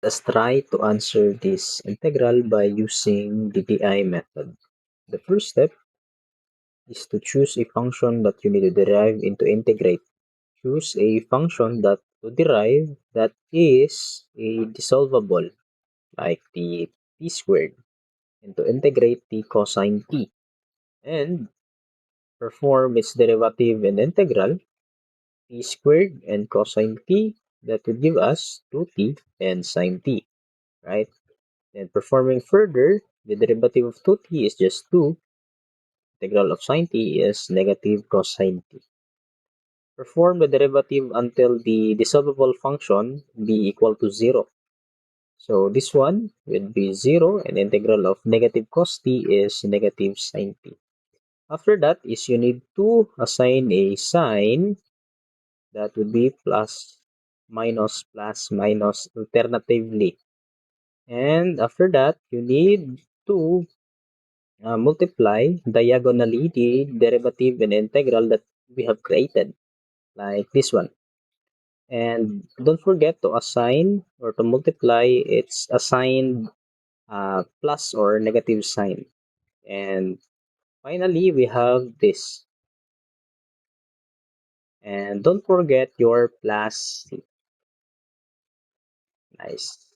Let's try to answer this integral by using the DI method. The first step is to choose a function that you need to derive into integrate. Choose a function that to derive that is a dissolvable, like the t squared, and to integrate the cosine t, and perform its derivative in integral t squared and cosine t that would give us 2t and sine t, right? And performing further, the derivative of 2t is just 2. Integral of sine t is negative cosine t. Perform the derivative until the dissolvable function be equal to 0. So this one will be 0 and integral of negative cos t is negative sine t. After that is you need to assign a sign that would be plus minus alternatively. And after that, you need to multiply diagonally the derivative and integral that we have created, like this one. And don't forget to assign or to multiply its assigned plus or negative sign. And finally, we have this. And don't forget your plus. Nice.